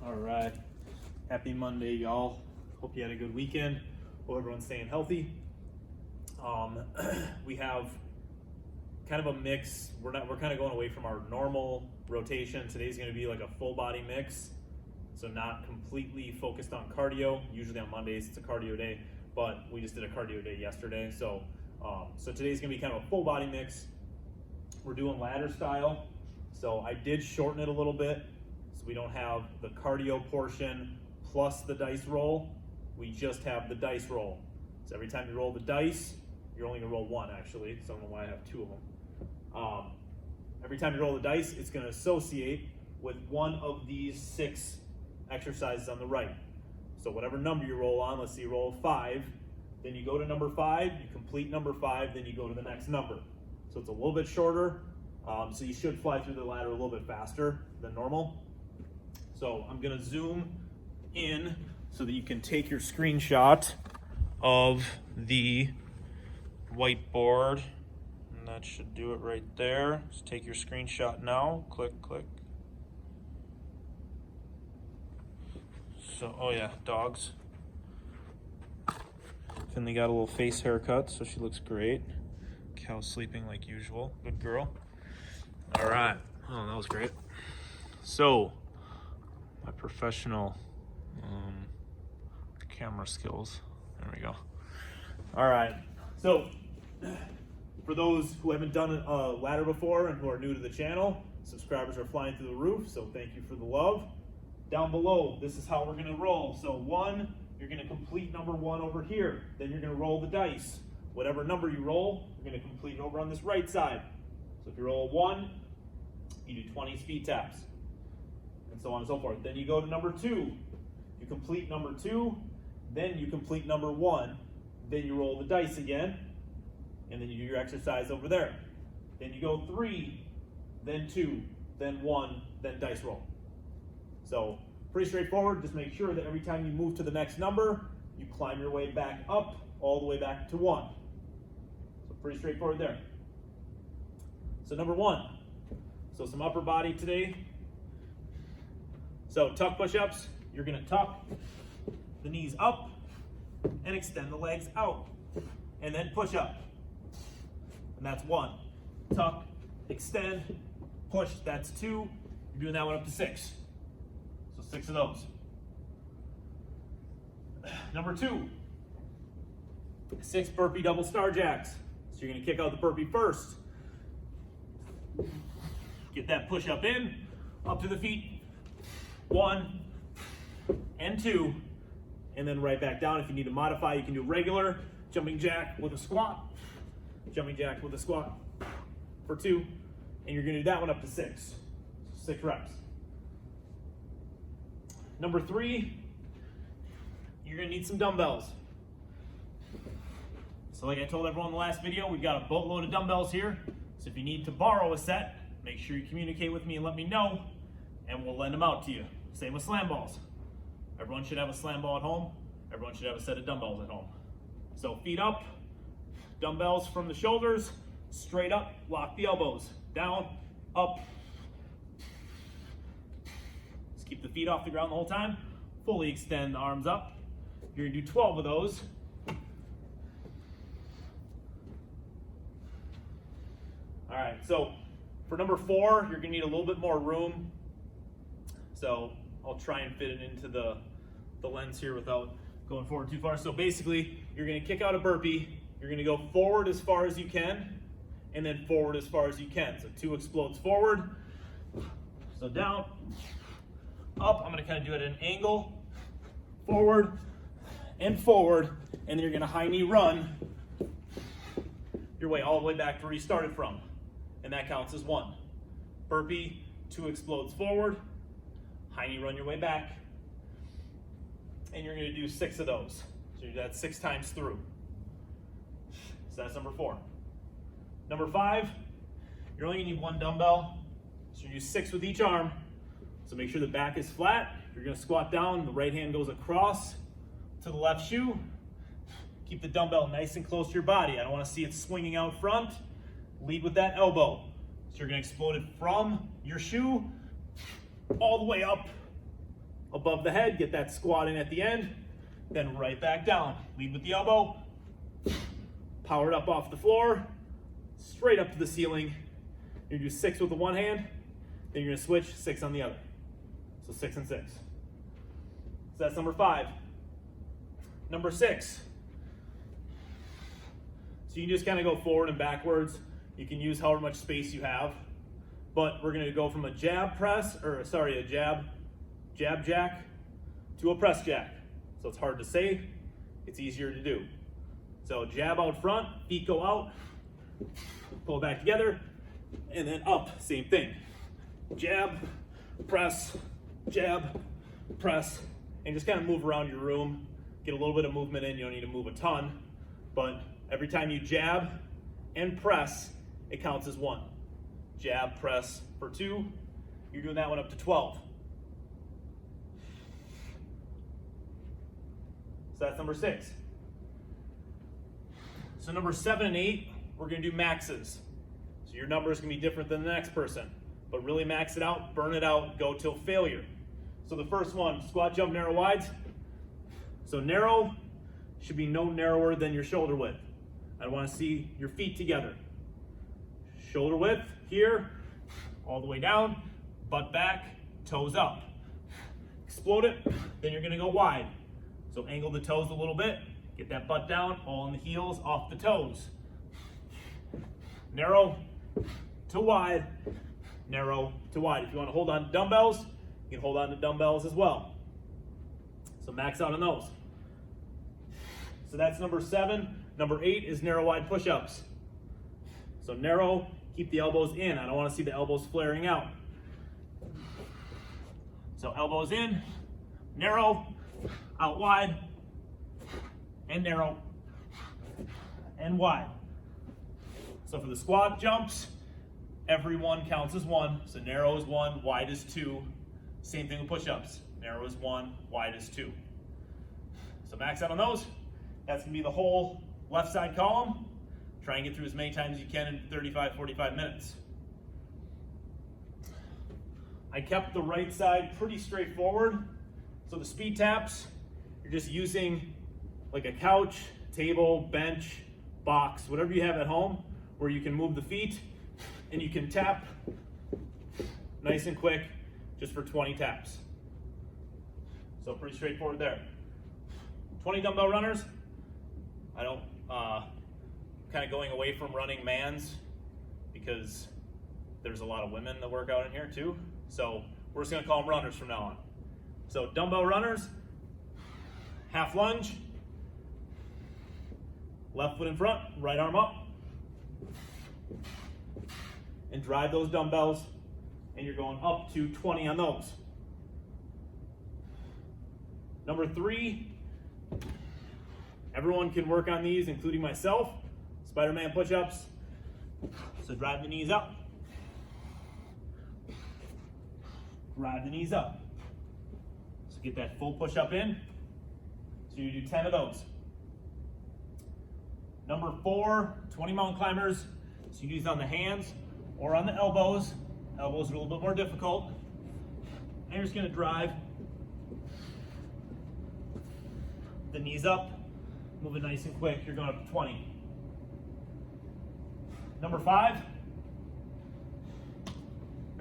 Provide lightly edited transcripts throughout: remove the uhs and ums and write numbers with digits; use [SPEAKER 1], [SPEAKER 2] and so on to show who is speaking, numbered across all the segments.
[SPEAKER 1] All right. Happy Monday, y'all. Hope you had a good weekend. Hope everyone's staying healthy. We have kind of a mix. We're kind of going away from our normal rotation. Today's going to be like a full body mix. So not completely focused on cardio. Usually on Mondays it's a cardio day, but we just did a cardio day yesterday. So today's going to be kind of a full body mix. We're doing ladder style. So I did shorten it a little bit. So we don't have the cardio portion plus the dice roll. We just have the dice roll. So every time you roll the dice, you're only gonna roll one actually. So I don't know why I have two of them. Every time you roll the dice, it's gonna associate with one of these 6 exercises on the right. So whatever number you roll on, let's say you roll 5, then you go to number 5, you complete number 5, then you go to the next number. So it's a little bit shorter. So you should fly through the ladder a little bit faster than normal. So I'm gonna zoom in so that you can take your screenshot of the whiteboard. And that should do it right there. Just take your screenshot now, click. So, oh yeah, dogs. Finley got a little face haircut, so she looks great. Cow's sleeping like usual, good girl. All right, oh, that was great. So, my professional camera skills. There we go. All right. So, for those who haven't done a ladder before and who are new to the channel, subscribers are flying through the roof, so thank you for the love. Down below, this is how we're gonna roll. So 1, you're gonna complete number 1 over here. Then you're gonna roll the dice. Whatever number you roll, you're gonna complete it over on this right side. So if you roll a 1, you do 20 speed taps, and so on and so forth. Then you go to number 2. You complete number 2, then you complete number 1. Then you roll the dice again, and then you do your exercise over there. Then you go 3, then 2, then 1, then dice roll. So pretty straightforward. Just make sure that every time you move to the next number, you climb your way back up, all the way back to 1. So pretty straightforward there. So number 1. So some upper body today. So tuck push-ups, you're gonna tuck the knees up and extend the legs out. And then push up. And that's 1. Tuck, extend, push, that's 2. You're doing that one up to 6. So 6 of those. Number 2, 6 burpee double star jacks. So you're gonna kick out the burpee first. Get that push up in, up to the feet. 1 and 2, and then right back down. If you need to modify, you can do regular jumping jack with a squat, jumping jack with a squat for 2, and you're gonna do that one up to 6. 6 reps. Number 3, you're gonna need some dumbbells. So like I told everyone in the last video, we've got a boatload of dumbbells here. So if you need to borrow a set, make sure you communicate with me and let me know, and we'll lend them out to you. Same with slam balls. Everyone should have a slam ball at home. Everyone should have a set of dumbbells at home. So feet up, dumbbells from the shoulders, straight up, lock the elbows, down, up. Just keep the feet off the ground the whole time. Fully extend the arms up. You're gonna do 12 of those. All right, so for number 4, you're gonna need a little bit more room. So I'll try and fit it into the lens here without going forward too far. So basically, you're gonna kick out a burpee, you're gonna go forward as far as you can, and then forward as far as you can. So 2 explodes forward, so down, up. I'm gonna kind of do it at an angle, forward, and then you're gonna high knee run your way all the way back to where you started from. And that counts as 1. Burpee, 2 explodes forward, high knee run your way back, and you're gonna do 6 of those. So you do that 6 times through. So that's number 4. Number 5, you're only gonna need 1 dumbbell. So you use 6 with each arm. So make sure the back is flat. You're gonna squat down, the right hand goes across to the left shoe. Keep the dumbbell nice and close to your body. I don't wanna see it swinging out front. Lead with that elbow. So you're gonna explode it from your shoe all the way up above the head, get that squat in at the end, then right back down. Lead with the elbow, power it up off the floor, straight up to the ceiling. You're gonna do 6 with the one hand, then you're gonna switch 6 on the other. So 6 and 6. So that's number 5. Number 6. So you can just kind of go forward and backwards. You can use however much space you have, but we're gonna go from a jab press, or sorry, a jab jack to a press jack. So it's hard to say, it's easier to do. So jab out front, feet go out, pull it back together, and then up, same thing. Jab, press, and just kind of move around your room. Get a little bit of movement in, you don't need to move a ton, but every time you jab and press, it counts as 1. Jab, press for 2, you're doing that one up to 12. So that's number 6. So number 7 and 8, we're gonna do maxes. So your numbers can be different than the next person, but really max it out, burn it out, go till failure. So the first one, squat, jump, narrow, wides. So narrow should be no narrower than your shoulder width. I wanna see your feet together. Shoulder width here, all the way down, butt back, toes up. Explode it, then you're gonna go wide. So angle the toes a little bit, get that butt down, all in the heels, off the toes. Narrow to wide, narrow to wide. If you want to hold on to dumbbells, you can hold on to dumbbells as well. So max out on those. So that's number 7. Number 8 is narrow wide push-ups. So narrow, keep the elbows in. I don't want to see the elbows flaring out. So elbows in, narrow, out wide, and narrow, and wide. So for the squat jumps, every one counts as 1. So narrow is 1, wide is 2. Same thing with push-ups. Narrow is 1, wide is 2. So max out on those. That's gonna be the whole left side column. Try and get through as many times as you can in 35, 45 minutes. I kept the right side pretty straightforward. So the speed taps, you're just using like a couch, table, bench, box, whatever you have at home, where you can move the feet and you can tap nice and quick just for 20 taps. So pretty straightforward there. 20 dumbbell runners. I don't, kind of going away from running mans because there's a lot of women that work out in here too. So we're just gonna call them runners from now on. So dumbbell runners, half lunge, left foot in front, right arm up, and drive those dumbbells, and you're going up to 20 on those. Number 3, everyone can work on these, including myself. Spider-Man push-ups. So drive the knees up. Drive the knees up. So get that full push-up in. So you do 10 of those. Number 4, 20 mountain climbers. So you do these on the hands or on the elbows. Elbows are a little bit more difficult. And you're just gonna drive the knees up, move it nice and quick. You're going up to 20. Number 5,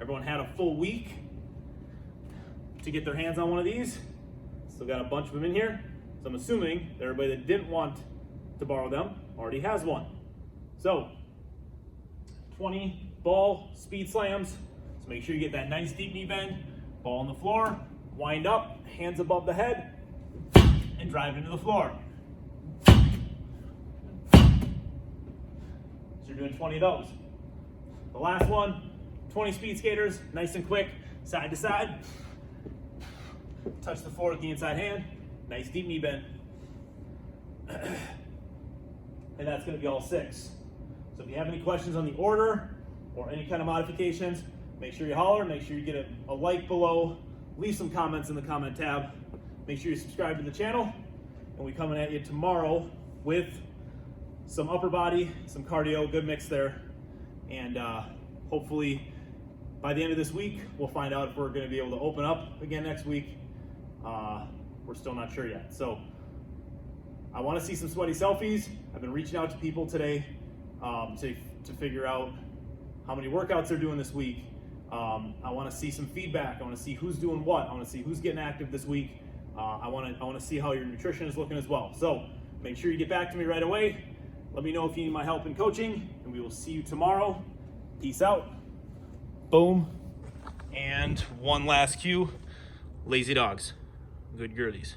[SPEAKER 1] everyone had a full week to get their hands on one of these. Still got a bunch of them in here. So I'm assuming that everybody that didn't want to borrow them already has one. So 20 ball speed slams. So make sure you get that nice deep knee bend, ball on the floor, wind up, hands above the head, and drive into the floor. So you're doing 20 of those. The last one, 20 speed skaters, nice and quick, side to side. Touch the floor with the inside hand, nice deep knee bend. And that's gonna be all 6. So if you have any questions on the order or any kind of modifications, make sure you holler, make sure you get a like below, leave some comments in the comment tab. Make sure you subscribe to the channel, and we coming at you tomorrow with some upper body, some cardio, good mix there. And hopefully by the end of this week, we'll find out if we're gonna be able to open up again next week we're still not sure yet. So I want to see some sweaty selfies. I've been reaching out to people today to figure out how many workouts they're doing this week. I want to see some feedback. I want to see who's doing what. I want to see who's getting active this week. I want to see how your nutrition is looking as well. So make sure you get back to me right away. Let me know if you need my help in coaching, and we will see you tomorrow. Peace out. Boom. And one last cue, lazy dogs, good girlies.